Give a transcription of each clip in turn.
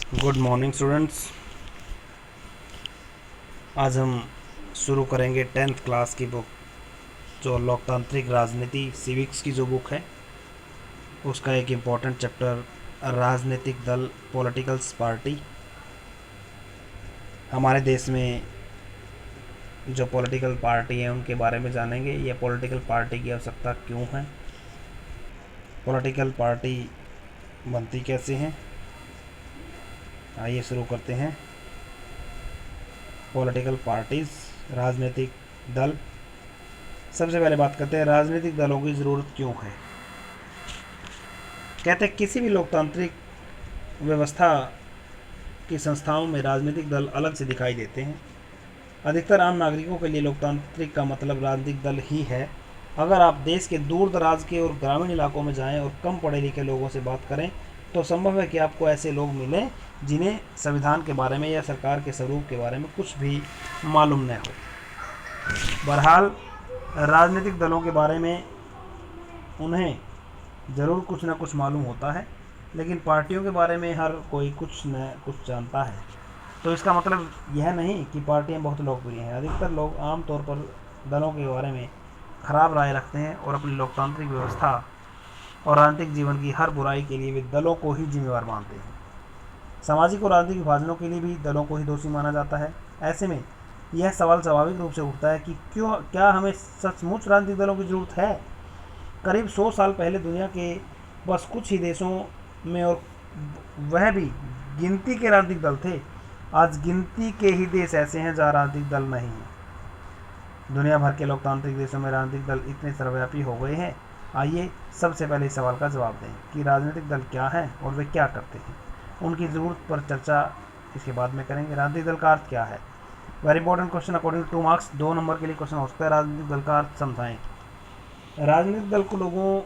Good morning students. आज हम शुरू करेंगे 10th क्लास की बुक, जो लोकतांत्रिक राजनीति सिविक्स की जो बुक है उसका एक इम्पॉर्टेंट चैप्टर राजनीतिक दल पॉलिटिकल्स पार्टी। हमारे देश में जो पॉलिटिकल पार्टी हैं उनके बारे में जानेंगे। ये पॉलिटिकल पार्टी की आवश्यकता क्यों है, पॉलिटिकल पार्टी बनती कैसे हैं। आइए शुरू करते हैं। पॉलिटिकल पार्टीज, राजनीतिक दल। सबसे पहले बात करते हैं राजनीतिक दलों की ज़रूरत क्यों है। कहते हैं किसी भी लोकतांत्रिक व्यवस्था की संस्थाओं में राजनीतिक दल अलग से दिखाई देते हैं। अधिकतर आम नागरिकों के लिए लोकतांत्रिक का मतलब राजनीतिक दल ही है। अगर आप देश के दूर दराज के और ग्रामीण इलाकों में जाएं और कम पढ़े लिखे लोगों से बात करें तो संभव है कि आपको ऐसे लोग मिलें जिन्हें संविधान के बारे में या सरकार के स्वरूप के बारे में कुछ भी मालूम न हो। बहरहाल राजनीतिक दलों के बारे में उन्हें ज़रूर कुछ न कुछ मालूम होता है, लेकिन पार्टियों के बारे में हर कोई कुछ न कुछ जानता है। तो इसका मतलब यह नहीं कि पार्टियां बहुत लोकप्रिय हैं। अधिकतर लोग आमतौर पर दलों के बारे में खराब राय रखते हैं और अपनी लोकतांत्रिक व्यवस्था और राजनीतिक जीवन की हर बुराई के लिए वे दलों को ही जिम्मेवार मानते हैं। सामाजिक और राजनीतिक विभाजनों के लिए भी दलों को ही दोषी माना जाता है। ऐसे में यह सवाल स्वाभाविक रूप से उठता है कि क्या हमें सचमुच राजनीतिक दलों की ज़रूरत है। करीब 100 साल पहले दुनिया के बस कुछ ही देशों में, और वह भी गिनती के राजनीतिक दल थे। आज गिनती के ही देश ऐसे हैं जहाँ राजनीतिक दल नहीं है। दुनिया भर के लोकतांत्रिक देशों में राजनीतिक दल इतने सर्वव्यापी हो गए हैं। आइए सबसे पहले इस सवाल का जवाब दें कि राजनीतिक दल क्या हैं और वे क्या करते हैं। उनकी ज़रूरत पर चर्चा इसके बाद में करेंगे। राजनीतिक दल का अर्थ क्या है। Very important question, according to 2 marks 2 नंबर के लिए क्वेश्चन हो सकता है। राजनीतिक दल का अर्थ समझाएं। राजनीतिक दल को लोगों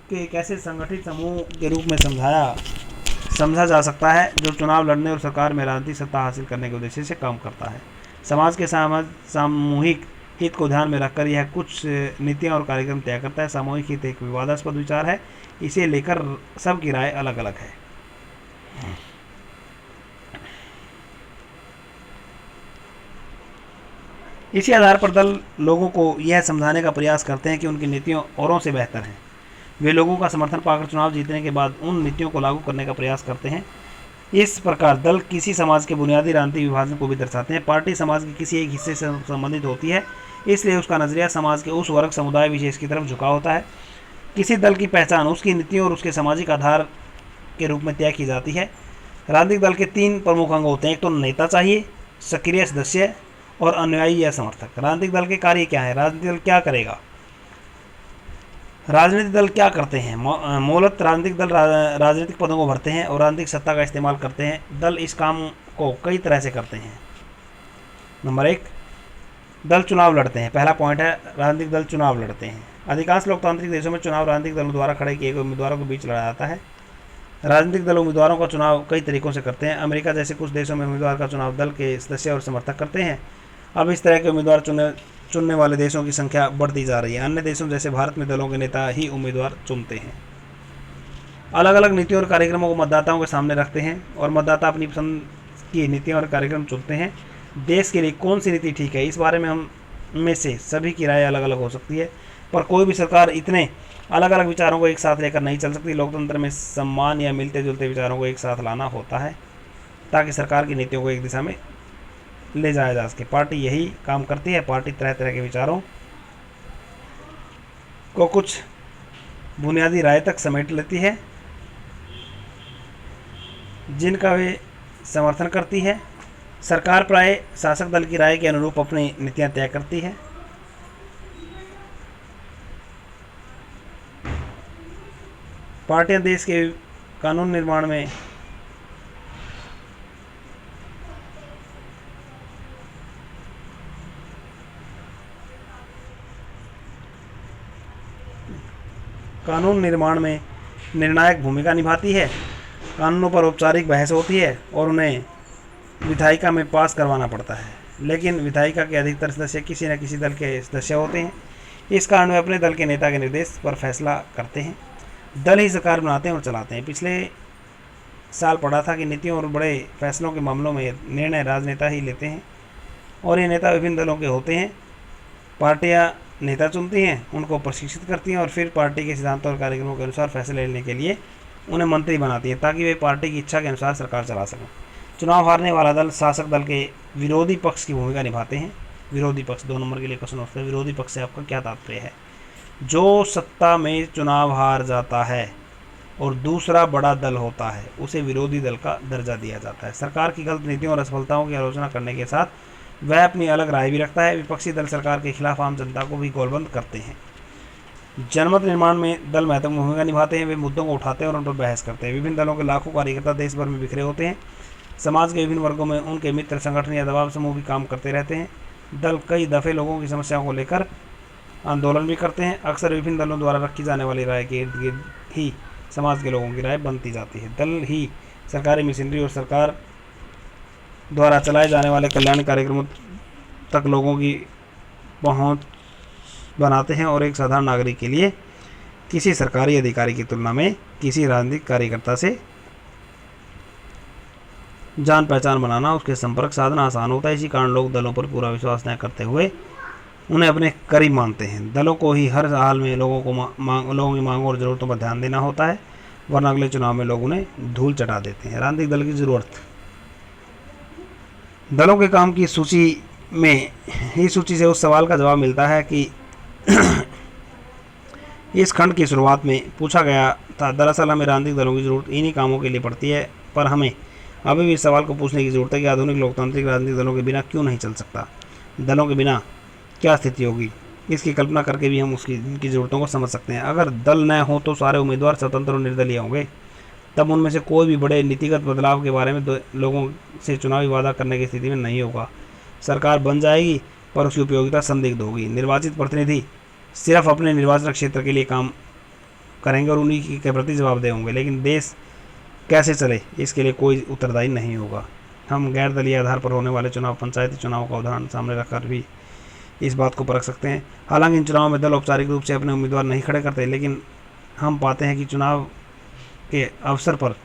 के एक ऐसे संगठित समूह के रूप में समझा जा सकता है जो चुनाव लड़ने और सरकार में राजनीतिक सत्ता हासिल करने के उद्देश्य से काम करता है। समाज के सामूहिक हित को ध्यान में रखकर यह कुछ नीतियां और कार्यक्रम तय करता है। सामूहिक हित एक विवादास्पद विचार है, इसे लेकर सबकी राय अलग अलग है। इसी आधार पर दल लोगों को यह समझाने का प्रयास करते हैं कि उनकी नीतियां औरों से बेहतर हैं। वे लोगों का समर्थन पाकर चुनाव जीतने के बाद उन नीतियों को लागू करने का प्रयास करते हैं। इस प्रकार दल किसी समाज के बुनियादी राजनीतिक विभाजन को भी दर्शाते हैं। पार्टी समाज के किसी एक हिस्से से संबंधित होती है, इसलिए उसका नजरिया समाज के उस वर्ग समुदाय विशेष की तरफ झुका होता है। किसी दल की पहचान उसकी नीतियों और उसके सामाजिक आधार के रूप में तय की जाती है। राजनीतिक दल के 3 प्रमुख अंग होते हैं। एक तो नेता चाहिए, सक्रिय सदस्य और अनुयायी या समर्थक। राजनीतिक दल के कार्य क्या है, राजनीतिक दल क्या करेगा। राजनीतिक दल क्या करते हैं। मूलतः राजनीतिक दल राजनीतिक पदों को भरते हैं और राजनीतिक सत्ता का इस्तेमाल करते हैं। दल इस काम को कई तरह से करते हैं। नंबर 1, दल चुनाव लड़ते हैं। पहला पॉइंट है, राजनीतिक दल चुनाव लड़ते हैं। अधिकांश लोकतांत्रिक देशों में चुनाव राजनीतिक दलों द्वारा खड़े किए गए उम्मीदवारों के बीच लड़ा जाता है। राजनीतिक दल उम्मीदवारों का चुनाव कई तरीकों से करते हैं। अमेरिका जैसे कुछ देशों में उम्मीदवार का चुनाव दल के सदस्य और समर्थक करते हैं। अब इस तरह के उम्मीदवार चुनने वाले देशों की संख्या बढ़ती जा रही है। अन्य देशों जैसे भारत में दलों के नेता ही उम्मीदवार चुनते हैं। अलग अलग नीतियों और कार्यक्रमों को मतदाताओं के सामने रखते हैं और मतदाता अपनी पसंद की नीतियां और कार्यक्रम चुनते हैं। देश के लिए कौन सी नीति ठीक है, इस बारे में हम में से सभी की राय अलग अलग हो सकती है, पर कोई भी सरकार इतने अलग अलग विचारों को एक साथ लेकर नहीं चल सकती। लोकतंत्र में सम्मान या मिलते जुलते विचारों को एक साथ लाना होता है ताकि सरकार की नीतियों को एक दिशा में ले जाया जा सके। पार्टी यही काम करती है। पार्टी तरह तरह के विचारों को कुछ बुनियादी राय तक समेट लेती है जिनका वे समर्थन करती है। सरकार प्राय शासक दल की राय के अनुरूप अपनी नीतियां तय करती है। पार्टियां देश के कानून निर्माण में निर्णायक भूमिका निभाती है। कानूनों पर औपचारिक बहस होती है और उन्हें विधायिका में पास करवाना पड़ता है, लेकिन विधायिका के अधिकतर सदस्य किसी न किसी दल के सदस्य होते हैं। इस कारण वे अपने दल के नेता के निर्देश पर फैसला करते हैं। दल ही सरकार बनाते हैं और चलाते हैं। पिछले साल पढ़ा था कि नीतियों और बड़े फैसलों के मामलों में निर्णय राजनेता ही लेते हैं और ये नेता विभिन्न दलों के होते हैं। पार्टियां नेता चुनती हैं, उनको प्रशिक्षित करती हैं और फिर पार्टी के सिद्धांतों और कार्यक्रमों के अनुसार फैसले लेने के लिए उन्हें मंत्री बनाती है ताकि वे पार्टी की इच्छा के अनुसार सरकार चला सकें। चुनाव हारने वाला दल शासक दल के विरोधी पक्ष की भूमिका निभाते हैं। विरोधी पक्ष 2 नंबर के लिए क्वेश्चन होता है, विरोधी पक्ष से आपका क्या तात्पर्य है? जो सत्ता में चुनाव हार जाता है और दूसरा बड़ा दल होता है उसे विरोधी दल का दर्जा दिया जाता है। सरकार की गलत नीतियों और असफलताओं की आलोचना करने के साथ वह अपनी अलग राय भी रखता है। विपक्षी दल सरकार के खिलाफ आम जनता को भी गोलबंद करते हैं। जनमत निर्माण में दल महत्वपूर्ण भूमिका निभाते हैं। वे मुद्दों को उठाते हैं और उन पर बहस करते हैं। विभिन्न दलों के लाखों कार्यकर्ता देश भर में बिखरे होते हैं। समाज के विभिन्न वर्गों में उनके मित्र संगठन या दबाव समूह भी काम करते रहते हैं। दल कई दफ़े लोगों की समस्याओं को लेकर आंदोलन भी करते हैं। अक्सर विभिन्न दलों द्वारा रखी जाने वाली राय के इर्द गिर्द ही समाज के लोगों की राय बनती जाती है। दल ही सरकारी मशीनरी और सरकार द्वारा चलाए जाने वाले कल्याण कार्यक्रमों तक लोगों की पहुंच बनाते हैं और एक साधारण नागरिक के लिए किसी सरकारी अधिकारी की तुलना में किसी राजनीतिक कार्यकर्ता से जान पहचान बनाना, उसके संपर्क साधना आसान होता है। इसी कारण लोग दलों पर पूरा विश्वास न करते हुए उन्हें अपने करीब मानते हैं। दलों को ही हर हाल में लोगों की मांगों और ज़रूरतों पर ध्यान देना होता है, वरना अगले चुनाव में लोग उन्हें धूल चटा देते हैं। राजनीतिक दल की ज़रूरत। दलों के काम की सूची में ही सूची से उस सवाल का जवाब मिलता है कि इस खंड की शुरुआत में पूछा गया था। दरअसल हमें राजनीतिक दलों की ज़रूरत इन्हीं कामों के लिए पड़ती है, पर हमें अभी भी इस सवाल को पूछने की ज़रूरत है कि आधुनिक लोकतांत्रिक राजनीतिक दलों के बिना क्यों नहीं चल सकता। दलों के बिना क्या स्थिति होगी, इसकी कल्पना करके भी हम उनकी ज़रूरतों को समझ सकते हैं। अगर दल न हो तो सारे उम्मीदवार स्वतंत्र और निर्दलीय होंगे, तब उनमें से कोई भी बड़े नीतिगत बदलाव के बारे में लोगों से चुनावी वादा करने की स्थिति में नहीं होगा। सरकार बन जाएगी पर उसकी उपयोगिता संदिग्ध होगी। निर्वाचित प्रतिनिधि सिर्फ अपने निर्वाचन क्षेत्र के लिए काम करेंगे और उन्हीं के प्रति जवाबदेह होंगे, लेकिन देश कैसे चले इसके लिए कोई उत्तरदायी नहीं होगा। हम गैर दलीय आधार पर होने वाले चुनाव, पंचायती चुनाव का उदाहरण सामने रखकर भी इस बात को परख सकते हैं। हालांकि इन चुनावों में दल औपचारिक रूप से अपने उम्मीदवार नहीं खड़े करते, लेकिन हम पाते हैं कि चुनाव के अवसर पर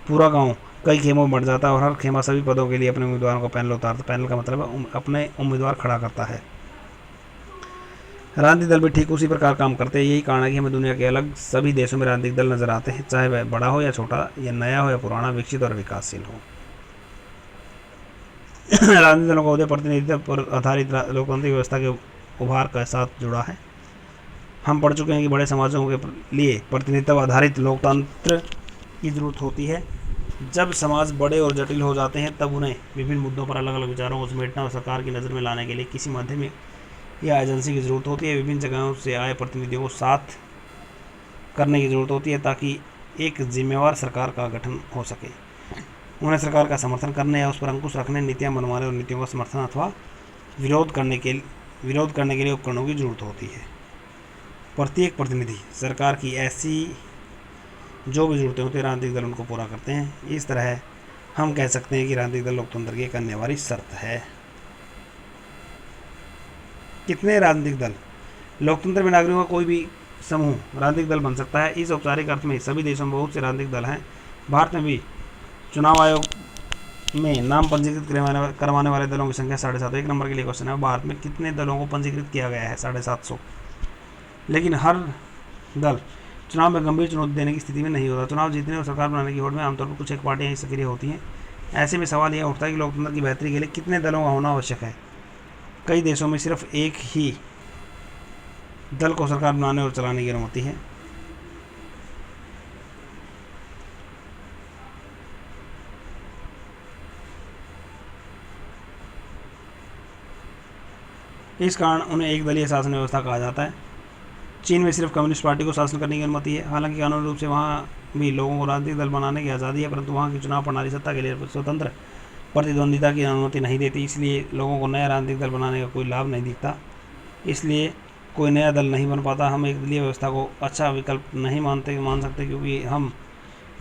पूरा गांव कई खेमों में बढ़ जाता है और हर खेमा सभी पदों के लिए अपने उम्मीदवारों को पैनल उतारता। पैनल का मतलब अपने उम्मीदवार खड़ा करता है। राजनीतिक दल भी ठीक उसी प्रकार काम करते हैं। यही कारण है कि हमें दुनिया के अलग सभी देशों में राजनीतिक दल नजर आते हैं, चाहे वह बड़ा हो या छोटा, या नया हो या पुराना, विकसित और विकासशील हो। राजनीतिक दलों का उदय प्रतिनिधित्व पर आधारित लोकतांत्रिक व्यवस्था के उभार के साथ जुड़ा है। हम पढ़ चुके हैं कि बड़े समाजों के लिए प्रतिनिधित्व आधारित लोकतंत्र की जरूरत होती है। जब समाज बड़े और जटिल हो जाते हैं तब उन्हें विभिन्न मुद्दों पर अलग अलग विचारों को समेटना और सरकार की नज़र में लाने के लिए किसी माध्यम या एजेंसी की ज़रूरत होती है। विभिन्न जगहों से आए प्रतिनिधियों को साथ करने की ज़रूरत होती है ताकि एक जिम्मेवार सरकार का गठन हो सके। उन्हें सरकार का समर्थन करने या उस पर अंकुश रखने, नीतियाँ बनवाने और नीतियों का समर्थन अथवा विरोध करने के लिए उपकरणों की जरूरत होती है। प्रत्येक प्रतिनिधि सरकार की ऐसी जो भी ज़रूरतें होती हैं राजनीतिक दल उनको पूरा करते हैं। इस तरह हम कह सकते हैं कि राजनीतिक दल लोकतंत्र की एक अनिवार्य शर्त है। कितने राजनीतिक दल? लोकतंत्र में नागरिकों का कोई भी समूह राजनीतिक दल बन सकता है। इस औपचारिक अर्थ में सभी देशों में बहुत से राजनीतिक दल हैं। भारत में भी चुनाव आयोग में नाम पंजीकृत करवाने वाले दलों की संख्या 750। 1 नंबर के लिए क्वेश्चन है, भारत में कितने दलों को पंजीकृत किया गया है? 750। लेकिन हर दल चुनाव में गंभीर चुनौती देने की स्थिति में नहीं होता। चुनाव जीतने और सरकार बनाने की होड़ में आमतौर पर कुछ एक पार्टियां ही सक्रिय होती हैं। ऐसे में सवाल यह उठता है कि लोकतंत्र की बेहतरी के लिए कितने दलों का होना आवश्यक है। कई देशों में सिर्फ एक ही दल को सरकार बनाने और चलाने की अनुमति है। इस कारण उन्हें एक दलीय शासन व्यवस्था कहा जाता है। चीन में सिर्फ कम्युनिस्ट पार्टी को शासन करने की अनुमति है। हालांकि कानूनी रूप से वहाँ भी लोगों को राजनीतिक दल बनाने की आज़ादी है, परंतु वहाँ की चुनाव प्रणाली सत्ता के लिए स्वतंत्र प्रतिद्वंदिता की अनुमति नहीं देती। इसलिए लोगों को नया राजनीतिक दल बनाने का कोई लाभ नहीं दिखता, इसलिए कोई नया दल नहीं बन पाता। हम एक दलीय व्यवस्था को अच्छा विकल्प नहीं मान सकते, क्योंकि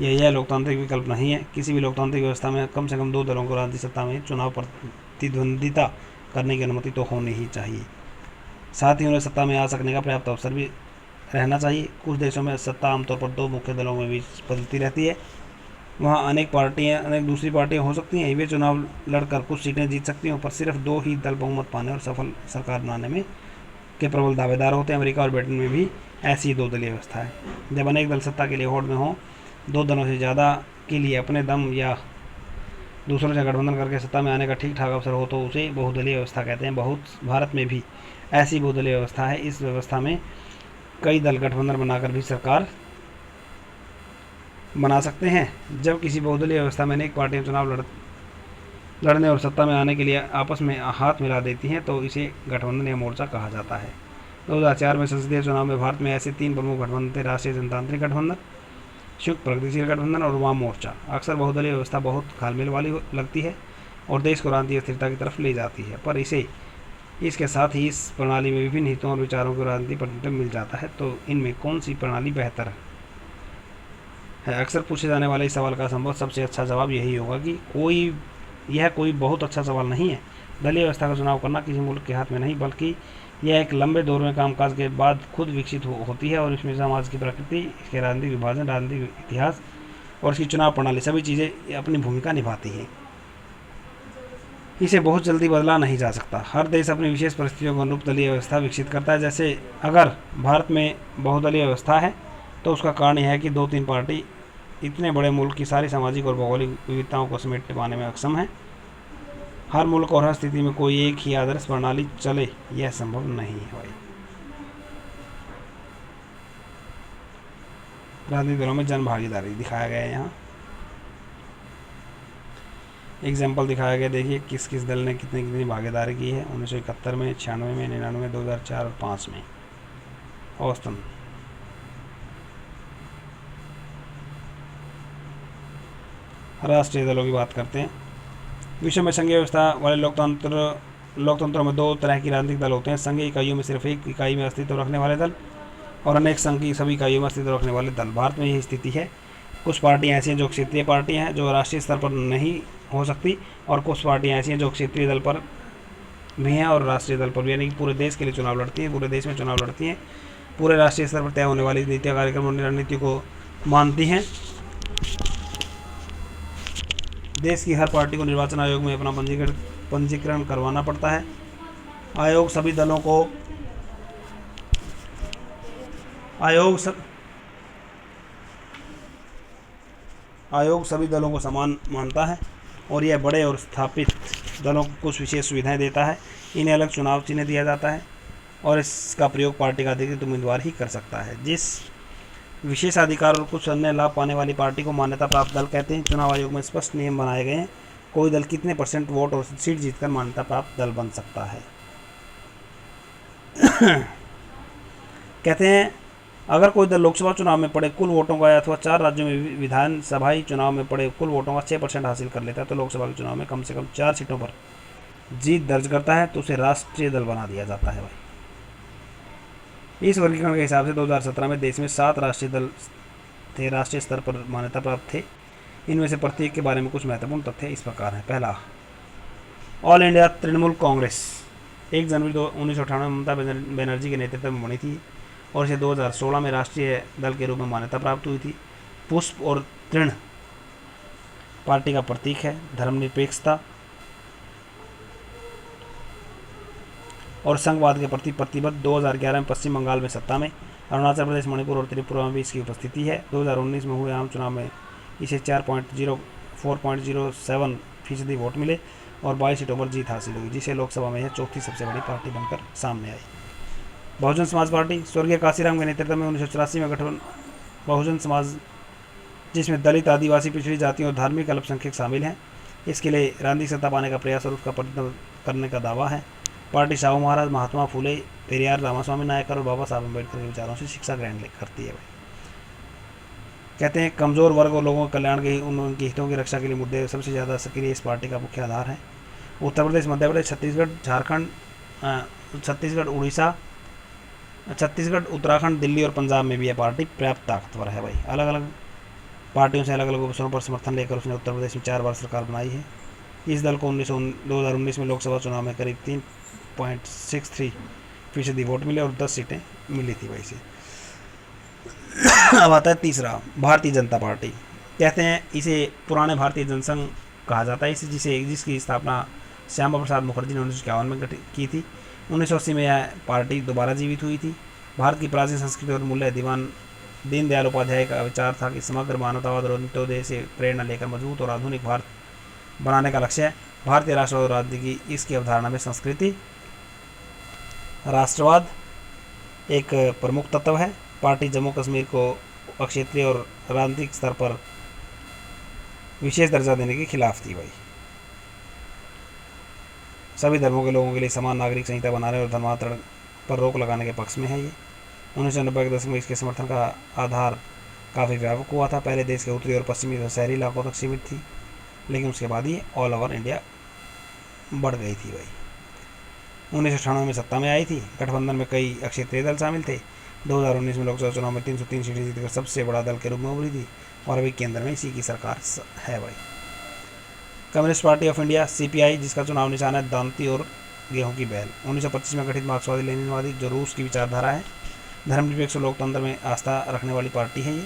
यह लोकतांत्रिक विकल्प नहीं है। किसी भी लोकतांत्रिक व्यवस्था में कम से कम 2 दलों को राजनीतिक सत्ता में चुनाव प्रतिद्वंदिता करने की अनुमति तो होनी ही चाहिए। साथ ही उन्हें सत्ता में आ सकने का पर्याप्त अवसर भी रहना चाहिए। कुछ देशों में सत्ता आमतौर पर 2 मुख्य दलों में भी बदलती रहती है। वहाँ अनेक दूसरी पार्टियाँ हो सकती हैं, वे चुनाव लड़कर कुछ सीटें जीत सकती हैं, पर सिर्फ 2 ही दल बहुमत पाने और सफल सरकार बनाने में के प्रबल दावेदार होते हैं। अमेरिका और ब्रिटेन में भी ऐसी 2 दलीय व्यवस्था है। जब अनेक दल सत्ता के लिए होड़ में हों, 2 दलों से ज़्यादा के लिए अपने दम या दूसरों से गठबंधन करके सत्ता में आने का ठीक ठाक अवसर हो तो उसे बहुदलीय व्यवस्था कहते हैं। भारत में भी ऐसी बहुदलीय व्यवस्था है। इस व्यवस्था में कई दल गठबंधन बनाकर भी सरकार बना सकते हैं। जब किसी बहुदलीय व्यवस्था में अनेक पार्टियां चुनाव लड़ने और सत्ता में आने के लिए आपस में हाथ मिला देती हैं तो इसे गठबंधन या मोर्चा कहा जाता है। 2004 में संसदीय चुनाव में भारत में ऐसे 3 प्रमुख गठबंधन थे: राष्ट्रीय जनतांत्रिक गठबंधन, संयुक्त प्रगतिशील गठबंधन और वाम मोर्चा। अक्सर बहुदलीय व्यवस्था बहुत घालमेल वाली लगती है और देश को राजनीतिक स्थिरता की तरफ ले जाती है, पर इसके साथ ही इस प्रणाली में विभिन्न हितों और विचारों को राजनीतिक प्रतिनिधित्व मिल जाता है। तो इनमें कौन सी प्रणाली बेहतर है? अक्सर पूछे जाने वाले इस सवाल का संभव सबसे अच्छा जवाब यही होगा कि यह कोई बहुत अच्छा सवाल नहीं है। दलीय व्यवस्था का चुनाव करना किसी मुल्क के हाथ में नहीं, बल्कि यह एक लंबे दौर में कामकाज के बाद खुद विकसित होती है और इसमें समाज की प्रकृति, इसके राजनीतिक विभाजन, राजनीतिक इतिहास और इसकी चुनाव प्रणाली सभी चीज़ें अपनी भूमिका निभाती हैं। इसे बहुत जल्दी बदला नहीं जा सकता। हर देश अपनी विशेष परिस्थितियों के अनुरूप दलीय व्यवस्था विकसित करता है। जैसे अगर भारत में बहुदलीय व्यवस्था है तो उसका कारण यह है कि 2-3 पार्टी इतने बड़े मुल्क की सारी सामाजिक और भौगोलिक विविधताओं को समेट पाने में अक्षम है। हर मुल्क और हर स्थिति में कोई एक ही आदर्श प्रणाली चले, यह संभव नहीं है भाई। राजनीतिक दलों में जन भागीदारी दिखाया गया है। यहाँ एग्जाम्पल दिखाया गया, देखिए किस किस दल ने कितनी भागीदारी की है 1971 में, 96 में, 99 में, 2004 और 5 में औसतन। राष्ट्रीय दलों की बात करते हैं। विश्व में संघीय व्यवस्था वाले लोकतंत्रों में 2 तरह की राजनीतिक दल होते हैं: संघीय इकाइयों में सिर्फ एक इकाई में अस्तित्व रखने वाले दल और अनेक संघ की सभी इकाइयों में अस्तित्व रखने वाले दल। भारत में यही स्थिति है। कुछ पार्टियां ऐसी हैं जो क्षेत्रीय पार्टियां हैं जो राष्ट्रीय स्तर पर नहीं हो सकती, और कुछ पार्टियां ऐसी हैं जो क्षेत्रीय दल पर भी हैं और राष्ट्रीय दल पर भी, यानी कि पूरे देश के लिए चुनाव लड़ती हैं, पूरे देश में चुनाव लड़ती हैं, पूरे राष्ट्रीय स्तर पर तय होने वाली नीतियाँ, कार्यक्रम और रणनीति को मानती हैं। देश की हर पार्टी को निर्वाचन आयोग में अपना पंजीकरण करवाना पड़ता है। आयोग सभी दलों को समान मानता है और यह बड़े और स्थापित दलों को कुछ विशेष सुविधाएं देता है। इन्हें अलग चुनाव चिन्ह दिया जाता है और इसका प्रयोग पार्टी का अधिकृत उम्मीदवार ही कर सकता है। जिस विशेषाधिकार और कुछ अन्य लाभ पाने वाली पार्टी को मान्यता प्राप्त दल कहते हैं। चुनाव आयोग में स्पष्ट नियम बनाए गए हैं। कोई दल कितने % वोट और सीट जीतकर मान्यता प्राप्त दल बन सकता है। कहते हैं अगर कोई दल लोकसभा चुनाव में पड़े कुल वोटों का अथवा 4 राज्यों में विधानसभाई चुनाव में पड़े कुल वोटों का 6% हासिल कर लेता है तो लोकसभा के चुनाव में कम से कम 4 सीटों पर जीत दर्ज करता है तो उसे राष्ट्रीय दल बना दिया जाता है भाई। इस वर्गीकरण के हिसाब से 2017 में देश में 7 राष्ट्रीय दल थे, राष्ट्रीय स्तर पर मान्यता प्राप्त थे। इनमें से प्रत्येक के बारे में कुछ महत्वपूर्ण तथ्य इस प्रकार हैं। पहला, ऑल इंडिया तृणमूल कांग्रेस 1 जनवरी 1998 में ममता बनर्जी के नेतृत्व में बनी थी और इसे 2016 में राष्ट्रीय दल के रूप में मान्यता प्राप्त हुई थी। पुष्प और तृण पार्टी का प्रतीक है। धर्मनिरपेक्षता और संघवाद के प्रति प्रतिबद्ध। 2011 में पश्चिम बंगाल में सत्ता में, अरुणाचल प्रदेश, मणिपुर और त्रिपुरा में भी इसकी उपस्थिति है। 2019 में हुए आम चुनाव में इसे 4.07% वोट मिले और 22 सीटों पर जीत हासिल हुई, जिसे लोकसभा में यह 4थी सबसे बड़ी पार्टी बनकर सामने आई। बहुजन समाज पार्टी स्वर्गीय काशीराम के नेतृत्व में 1984 में गठन बहुजन समाज, जिसमें दलित, आदिवासी, पिछड़ी जातियों और धार्मिक अल्पसंख्यक शामिल हैं, इसके लिए राजनीतिक सत्ता पाने का प्रयास और उसका प्रतिनिधित्व करने का दावा है। पार्टी साहू महाराज, महात्मा फुले, पेरियार, रामास्वामी नायकर और बाबा साहब अम्बेडकर के विचारों से शिक्षा ग्रहण करती है। कहते हैं कमज़ोर वर्ग और लोगों के कल्याण के उनके हितों की रक्षा के लिए मुद्दे सबसे ज़्यादा सक्रिय इस पार्टी का मुख्य आधार है। उत्तर प्रदेश, मध्य प्रदेश, छत्तीसगढ़, झारखंड, छत्तीसगढ़, उत्तराखंड, दिल्ली और पंजाब में भी यह पार्टी पर्याप्त ताकतवर है भाई। अलग अलग पार्टियों से अलग अलग अवसरों पर समर्थन लेकर उसने उत्तर प्रदेश में 4 बार सरकार बनाई है। इस दल को 2019 में लोकसभा चुनाव में करीब 3.63% वोट मिले और 10 सीटें मिली थी भाई से। अब आता है तीसरा, भारतीय जनता पार्टी। कहते हैं इसे पुराने भारतीय जनसंघ कहा जाता है, इसे जिसकी स्थापना श्यामा प्रसाद मुखर्जी ने 1951 में की थी। 1980 में यह पार्टी दोबारा जीवित हुई थी। भारत की प्राचीन संस्कृति और मूल्य दीनदयाल उपाध्याय का विचार था कि समग्र मानवतावाद और अंत्योदय से प्रेरणा लेकर मजबूत और आधुनिक भारत बनाने का लक्ष्य है। भारतीय राष्ट्रवाद राज्य की इसकी अवधारणा में संस्कृति राष्ट्रवाद एक प्रमुख तत्व है। पार्टी जम्मू कश्मीर को क्षेत्रीय और राजनीतिक स्तर पर विशेष दर्जा देने के खिलाफ थी भाई। सभी धर्मों के लोगों के लिए समान नागरिक संहिता बनाने और धर्मांतरण पर रोक लगाने के पक्ष में है ये। 1990 के दशक में इसके समर्थन का आधार काफ़ी व्यापक हुआ था। पहले देश के उत्तरी और पश्चिमी और शहरी इलाकों तक सीमित थी, लेकिन उसके बाद ये ऑल ओवर इंडिया बढ़ गई थी भाई। 1998 में सत्ता में आई थी। गठबंधन में कई क्षेत्रीय दल शामिल थे। 2019 में लोकसभा चुनाव में 303 सीटें जीतकर सबसे बड़ा दल के रूप में उभरी थी और अभी केंद्र में इसी की सरकार है भाई। Communist party of India CPI, जिसका चुनाव निशान है दांती और गेहूं की बैल। 1925 में गठित मार्क्सवादी लेनिनवादी जो रूस की विचारधारा है, धर्मनिरपेक्ष लोकतंत्र में आस्था रखने वाली पार्टी है ये।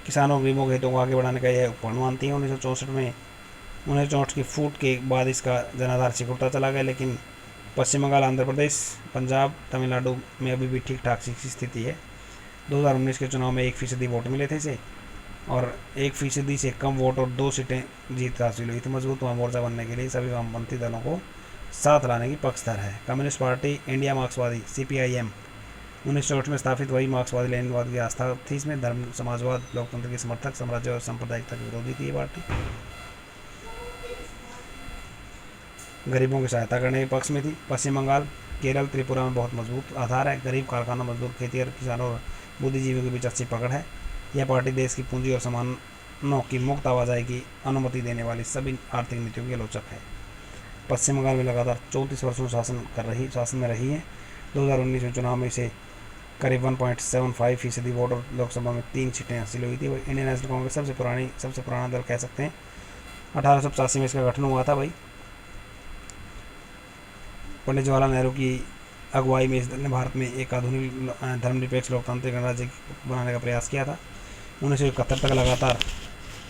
किसानों गरीबों के हितों को आगे बढ़ाने का यह उपकरण मानती है। 1964 की फूट के बाद इसका जनाधार सिकुड़ता चला गया, लेकिन पश्चिम बंगाल, आंध्र प्रदेश, पंजाब, तमिलनाडु में अभी भी ठीक ठाक सी स्थिति है। 2019 के चुनाव में 1% वोट मिले थे इसे और 1% से कम वोट और 2 सीटें जीत हासिल हुई थी। मजबूत मोर्चा बनने के लिए सभी वामपंथी दलों को साथ लाने की पक्षधर है। कम्युनिस्ट पार्टी इंडिया मार्क्सवादी CPIM 1964 में स्थापित हुई मार्क्सवादी लेनिनवाद की आस्था थी। इसमें धर्म, समाजवाद, लोकतंत्र के समर्थक, साम्राज्य और सांप्रदायिकता के विरोधी थी ये पार्टी। गरीबों की सहायता करने के पक्ष में थी। पश्चिम बंगाल, केरल, त्रिपुरा में बहुत मजबूत आधार है। गरीब, कारखाना मजदूर, खेती और किसानों और बुद्धिजीवियों के बीच अच्छी पकड़ है। यह पार्टी देश की पूंजी और सामानों की मुक्त आवाजाही की अनुमति देने वाली सभी आर्थिक नीतियों की आलोचक है। पश्चिम बंगाल में लगातार 34 वर्षों शासन में रही है। 2019 में चुनाव में इसे करीब 1.75% वोट और लोकसभा में 3 सीटें हासिल हुई थी। इंडियन नेशनल कांग्रेस सबसे पुराना दल कह सकते हैं। 1885 में इसका गठन हुआ था भाई। पंडित जवाहरलाल नेहरू की अगुवाई में इस दल ने भारत में एक आधुनिक धर्मनिरपेक्ष लोकतांत्रिक गणराज्य बनाने का प्रयास किया था। 1971 तक लगातार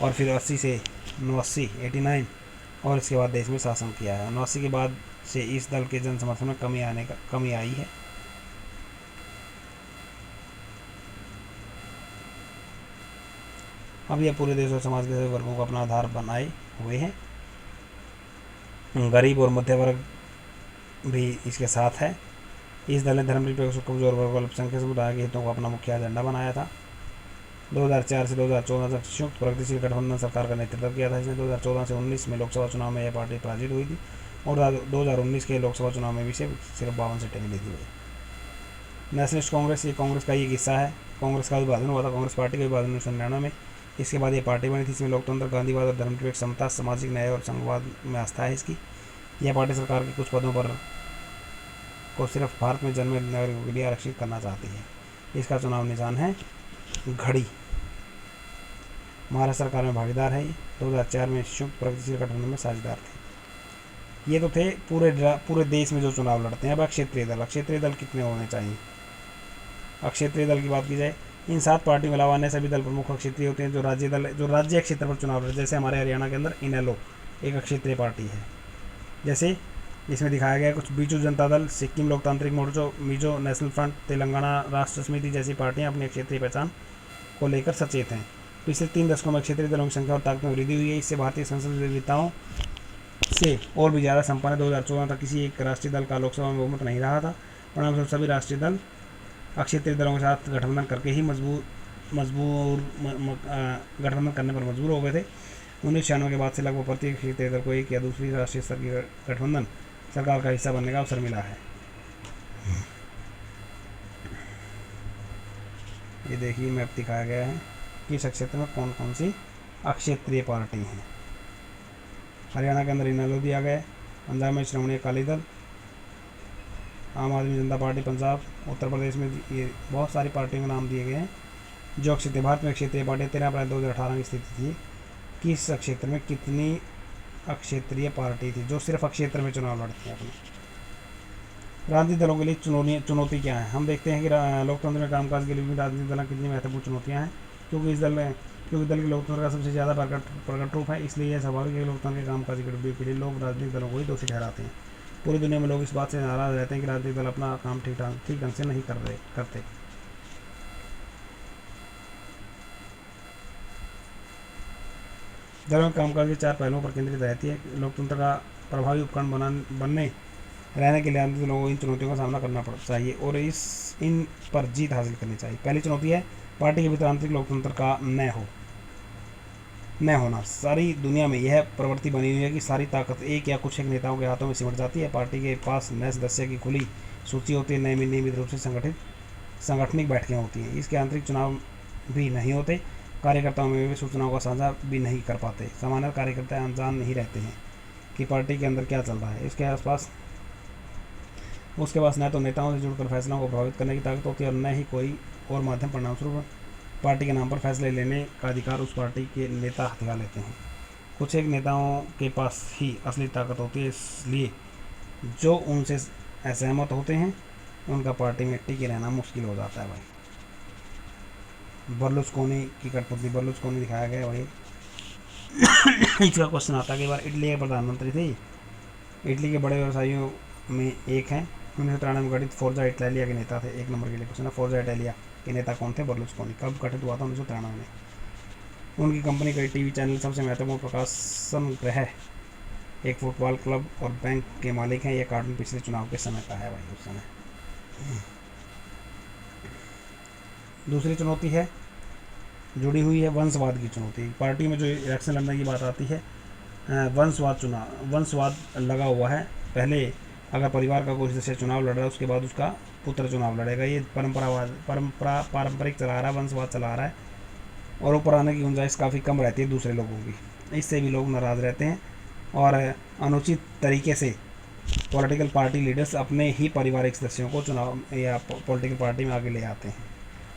और फिर 80 से 89 और इसके बाद देश में शासन किया है। 89 के बाद से इस दल के जन समर्थन में कमी आई है। अब यह पूरे देश और समाज के सभी वर्गों को अपना आधार बनाए हुए हैं। गरीब और मध्य वर्ग भी इसके साथ है। इस दल ने धर्मनिरपेक्ष, कमजोर वर्ग और अल्पसंख्यक समुदाय के हितों को अपना मुख्य एजेंडा बनाया था। 2004 से 2014 तक संयुक्त प्रगतिशील गठबंधन सरकार का नेतृत्व किया था। इसने 2014 से 19 में लोकसभा चुनाव में यह पार्टी पराजित हुई थी और 2019 के लोकसभा चुनाव में भी सिर्फ 52 सीटें मिली थी। नेशनलिस्ट कांग्रेस, ये कांग्रेस का एक हिस्सा है। कांग्रेस का विभाजन हुआ था, कांग्रेस पार्टी का विभाजन 1999 में। इसके बाद ये पार्टी बनी थी। इसमें लोकतंत्र, गांधीवाद और धर्मनिरपेक्ष समता, सामाजिक न्याय और संघवाद में आस्था है इसकी। यह पार्टी सरकार के कुछ पदों पर को सिर्फ भारत में जन्मे नागरिकों के लिए आरक्षित करना चाहती है। इसका चुनाव निशान है घड़ी। महाराष्ट्र सरकार में भागीदार है। 2004 में संयुक्त प्रगतिशील गठबंधन में साझेदार थे। ये तो थे पूरे देश में जो चुनाव लड़ते हैं। अब क्षेत्रीय दल कितने होने चाहिए? क्षेत्रीय दल की बात की जाए, इन 7 पार्टियों के अलावा अन्य सभी दल प्रमुख क्षेत्रीय होते हैं। जो राज्य क्षेत्र पर चुनाव लड़ते, जैसे हमारे हरियाणा के अंदर इनेलो एक क्षेत्रीय पार्टी है। जैसे इसमें दिखाया गया कुछ बीजू जनता दल, सिक्किम लोकतांत्रिक मोर्चा, मिजो नेशनल फ्रंट, तेलंगाना राष्ट्र समिति जैसी पार्टियां अपनी क्षेत्रीय पहचान को लेकर सचेत हैं। पिछले 3 दशकों में क्षेत्रीय दलों की संख्या और ताकत में वृद्धि हुई है। इससे भारतीय संसद विविधताओं से और भी ज़्यादा संपन्न है। 2014 तक किसी एक राष्ट्रीय दल का लोकसभा में बहुमत नहीं रहा था। परिणामस्वरूप सभी राष्ट्रीय दल क्षेत्रीय दलों के साथ गठबंधन करके ही गठबंधन करने पर मजबूर हो गए थे। 1996 के बाद से लगभग प्रत्येक क्षेत्रीय दल को एक या दूसरी राष्ट्रीय स्तर की गठबंधन सरकार का हिस्सा बनने का अवसर मिला है। ये देखिए मैप दिखाया गया है कि इस क्षेत्र में कौन कौन सी अक्षेत्रीय पार्टी हैं। हरियाणा के अंदर इनेलो दिया गया है, पंजाब में श्रोमणी अकाली दल, आम आदमी जनता पार्टी पंजाब, उत्तर प्रदेश में ये बहुत सारी पार्टियों के नाम दिए गए हैं। जो क्षेत्र भारत में क्षेत्रीय पार्टी 13 अप्रैल 2018 की स्थिति थी कि इस क्षेत्र में कितनी अक्षेत्रीय पार्टी थी जो सिर्फ क्षेत्र में चुनाव लड़ती हैं अपने। राजनीतिक दलों के लिए चुनौती क्या है? हम देखते हैं कि लोकतंत्र में कामकाज के लिए भी राजनीतिक दल कितनी महत्वपूर्ण चुनौतियाँ हैं, क्योंकि दल के लोकतंत्र का सबसे ज़्यादा प्रकट रूप है। इसलिए यह स्वाभाविक है कि लोकतंत्र के कामकाज की गड़बड़ी के लिए लोग राजनीतिक दलों को ही दोषी ठहराते हैं। पूरी दुनिया में लोग इस बात से नाराज रहते हैं कि राजनीतिक दल अपना काम ठीक ढंग से नहीं करते। दलों के कामकाज के 4 पहलुओं पर केंद्रित रहती है। लोकतंत्र का प्रभावी उपकरण बनने रहने के लिए राजनीतिक दलों को इन चुनौतियों का सामना करना चाहिए और इन पर जीत हासिल करनी चाहिए। पहली चुनौती है पार्टी के भीतर आंतरिक लोकतंत्र का न होना। सारी दुनिया में यह प्रवृत्ति बनी हुई है कि सारी ताकत एक या कुछ एक नेताओं के हाथों में सिमट जाती है। पार्टी के पास नए सदस्य की खुली सूची होती है, नियमित रूप से संगठनिक बैठकें होती हैं। इसके आंतरिक चुनाव भी नहीं होते। कार्यकर्ताओं में वे सूचनाओं का साझा भी नहीं कर पाते। सामान्य कार्यकर्ता अनजान नहीं रहते हैं कि पार्टी के अंदर क्या चल रहा है। उसके पास न तो नेताओं से जुड़कर फैसलों को प्रभावित करने की ताकत होती है और न ही कोई और माध्यम। परिणामस्वरूप पार्टी के नाम पर फैसले लेने का अधिकार उस पार्टी के नेता हथिया लेते हैं। कुछ एक नेताओं के पास ही असली ताकत होती है, इसलिए जो उनसे असहमत होते हैं उनका पार्टी में टिके रहना मुश्किल हो जाता है भाई। बर्लुस्कोनी की कठपुतली, बर्लुस्कोनी दिखाया गया भाई। इसका क्वेश्चन आता है कि बार इटली के प्रधानमंत्री थे, इटली के बड़े व्यवसायियों में एक हैं। 1993 में गठित फोर्जा इटालिया के नेता थे। 1 नंबर के लिए क्वेश्चन है, फोर्जा इटालिया के नेता कौन थे? बर्लुस्कोनी। कब गठित हुआ था? 1993 में। उनकी कंपनी कई टीवी चैनल, सबसे महत्वपूर्ण प्रकाशन ग्रह, एक फुटबॉल क्लब और बैंक के मालिक हैं। यह कार्टून पिछले चुनाव के समय का है भाई, उस समय। दूसरी चुनौती है जुड़ी हुई है वंशवाद की चुनौती। पार्टी में जो इलेक्शन लड़ने की बात आती है, वंशवाद लगा हुआ है। पहले अगर परिवार का कोई सदस्य चुनाव लड़ रहा है, उसके बाद उसका पुत्र चुनाव लड़ेगा। ये पारंपरिक चला रहा है, वंशवाद चला रहा है और ऊपर आने की गुंजाइश काफ़ी कम रहती है दूसरे लोगों की। इससे भी लोग नाराज़ रहते हैं और अनुचित तरीके से पॉलिटिकल पार्टी लीडर्स अपने ही पारिवारिक सदस्यों को चुनाव या पॉलिटिकल पार्टी में आगे ले आते हैं।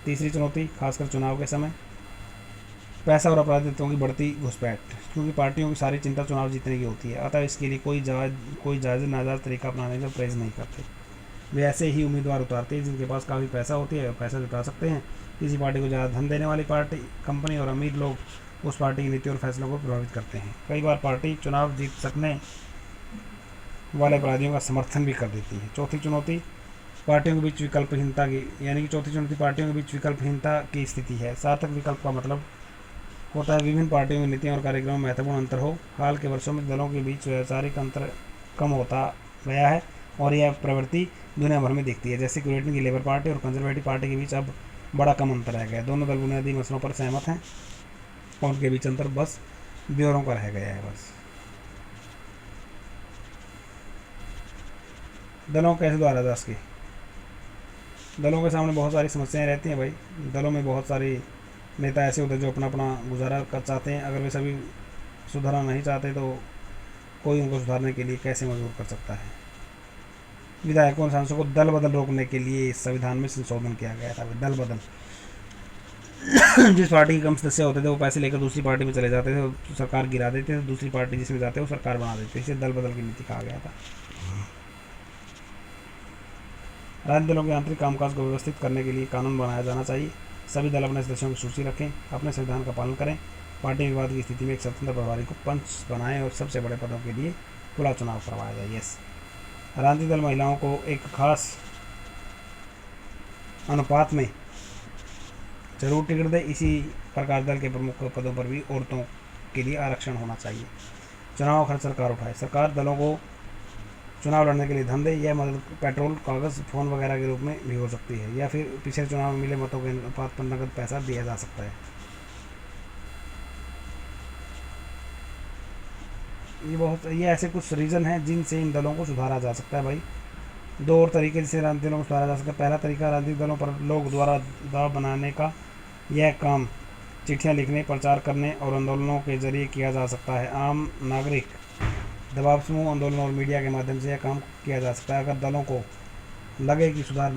तीसरी चुनौती, खासकर चुनाव के समय, पैसा और अपराधित्वों की बढ़ती घुसपैठ, क्योंकि पार्टियों की सारी चिंता चुनाव जीतने की होती है। अतः इसके लिए कोई जायज़ नाजायज़ तरीका अपनाने का प्रयास नहीं करते। वे ऐसे ही उम्मीदवार उतारते हैं जिनके पास काफ़ी पैसा होती है और पैसा जुटा सकते हैं। किसी पार्टी को ज़्यादा धन देने वाली पार्टी, कंपनी और अमीर लोग उस पार्टी की नीति और फैसलों को प्रभावित करते हैं। कई बार पार्टी चुनाव जीत सकने वाले अपराधियों का समर्थन भी कर देती है। चौथी चुनौती पार्टियों के बीच विकल्पहीनता की, यानी कि चौथी चुनौती पार्टियों के बीच विकल्पहीनता की स्थिति है। सार्थक विकल्प का मतलब होता है विभिन्न पार्टियों की नीतियों और कार्यक्रमों में महत्वपूर्ण अंतर हो। हाल के वर्षों में दलों के बीच वैचारिक अंतर कम होता गया है और यह प्रवृत्ति दुनिया भर में दिखती है। जैसे ब्रिटेन की लेबर पार्टी और कंजर्वेटिव पार्टी के बीच अब बड़ा कम अंतर रह गया है। दोनों दल बुनियादी मसलों पर सहमत हैं और उनके बीच अंतर बस ब्योरों का रह गया है। बस दलों कैसे द्वारा दास की, दलों के सामने बहुत सारी समस्याएं रहती हैं भाई। दलों में बहुत सारी नेता ऐसे होते हैं जो अपना गुजारा कर चाहते हैं। अगर वे सभी सुधारना नहीं चाहते तो कोई उनको सुधारने के लिए कैसे मजबूर कर सकता है। विधायकों और सांसदों को दल बदल रोकने के लिए संविधान में संशोधन किया गया था। दल बदल जिस पार्टी के कम सदस्य होते थे वो पैसे लेकर दूसरी पार्टी में चले जाते थे, तो सरकार गिरा देते थे। दूसरी पार्टी जिसमें जाते वो सरकार बना देते। इसे दल बदल की नीति कहा गया था। राजनीतिक दलों के आंतरिक कामकाज को व्यवस्थित करने के लिए कानून बनाया जाना चाहिए। सभी दल अपने सदस्यों की सूची रखें, अपने संविधान का पालन करें। पार्टी विवाद की स्थिति में एक स्वतंत्र प्रभारी को पंच बनाएं और सबसे बड़े पदों के लिए खुला चुनाव करवाया जाए। यस, राजनीतिक दल महिलाओं को एक खास अनुपात में जरूर टिकट दे। इसी प्रकार दल के प्रमुख पदों पर भी औरतों के लिए आरक्षण होना चाहिए। चुनाव खर्च सरकार उठाए। सरकार दलों को चुनाव लड़ने के लिए धन दे। यह मदद पेट्रोल, कागज़, फ़ोन वगैरह के रूप में भी हो सकती है, या फिर पिछले चुनाव में मिले मतों के अनुपात पर नकद पैसा दिया जा सकता है। ये ऐसे कुछ रीज़न हैं जिनसे इन दलों को सुधारा जा सकता है भाई। 2 और तरीके से राजनीतिक दलों को सुधारा जा सकता है। पहला तरीका, राजनीतिक दलों पर लोग द्वारा दबाव बनाने का। यह काम चिट्ठियाँ लिखने, प्रचार करने और आंदोलनों के जरिए किया जा सकता है। आम नागरिक, दबाव समूह, आंदोलन और मीडिया के माध्यम से यह काम किया जा सकता है। अगर दलों को लगे कि सुधार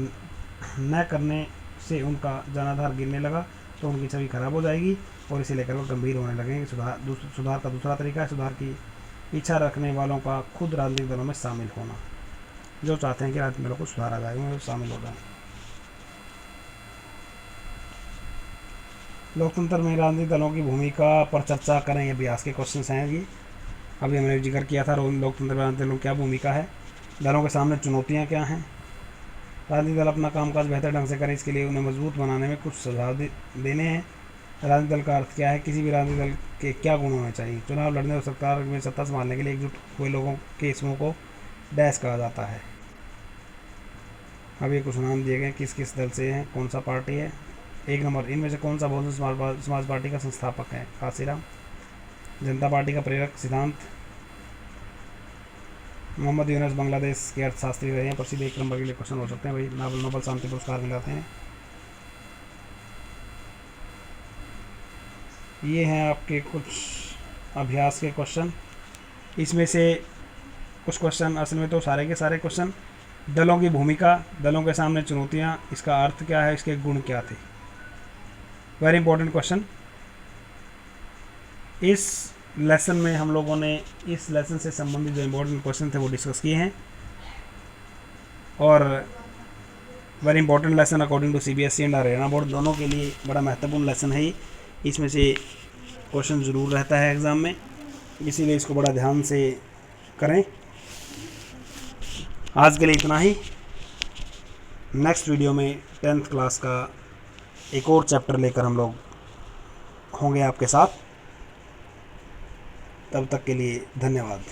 न करने से उनका जनाधार गिरने लगा तो उनकी छवि खराब हो जाएगी और इसे लेकर वो गंभीर होने लगेंगे। सुधार का दूसरा तरीका है सुधार की इच्छा रखने वालों का खुद राजनीतिक दलों में शामिल होना। जो चाहते हैं कि राजनीतिक दलों को सुधारा जाए, उनमें शामिल हो जाए। लोकतंत्र में राजनीतिक दलों की भूमिका पर चर्चा करें, ये अभ्यास के क्वेश्चन हैं जी। अभी हमने जिक्र किया था लोकतंत्र में राजनीतिक दलों की क्या भूमिका है, दलों के सामने चुनौतियाँ क्या हैं, राजनीतिक दल अपना कामकाज बेहतर ढंग से करें, इसके लिए उन्हें मजबूत बनाने में कुछ सुझाव देने हैं। राजनीतिक दल का अर्थ क्या है, किसी भी राजनीतिक दल के क्या गुण होने चाहिए, चुनाव लड़ने और सरकार में सत्ता संभालने के लिए एकजुट हुए लोगों के समूह को डैश कहा जाता है। अब ये कुछ नाम दिए गए किस किस दल से हैं, कौन सा पार्टी है। 1 नंबर, इनमें से कौन सा बहुजन समाज पार्टी का संस्थापक है, काशीराम। जनता पार्टी का प्रेरक सिद्धांत, मोहम्मद यूनुस बांग्लादेश के अर्थशास्त्री रहे हैं। प्रसिद्ध 1 नंबर के लिए क्वेश्चन हो सकते हैं भाई। नोबेल शांति पुरस्कार मिलाते हैं। ये हैं आपके कुछ अभ्यास के क्वेश्चन। इसमें से कुछ क्वेश्चन, असल में तो सारे के सारे क्वेश्चन, दलों की भूमिका, दलों के सामने चुनौतियाँ, इसका अर्थ क्या है, इसके गुण क्या थे, वेरी इंपॉर्टेंट क्वेश्चन। इस लेसन में हम लोगों ने इस लेसन से संबंधित जो इम्पोर्टेंट क्वेश्चन थे वो डिस्कस किए हैं, और very important lesson according to CBSE and Haryana board, दोनों के लिए बड़ा महत्वपूर्ण लेसन है। इसमें से क्वेश्चन ज़रूर रहता है एग्ज़ाम में, इसीलिए इसको बड़ा ध्यान से करें। आज के लिए इतना ही। नेक्स्ट वीडियो में 10th क्लास का एक और चैप्टर लेकर हम लोग होंगे आपके साथ। तब तक के लिए धन्यवाद।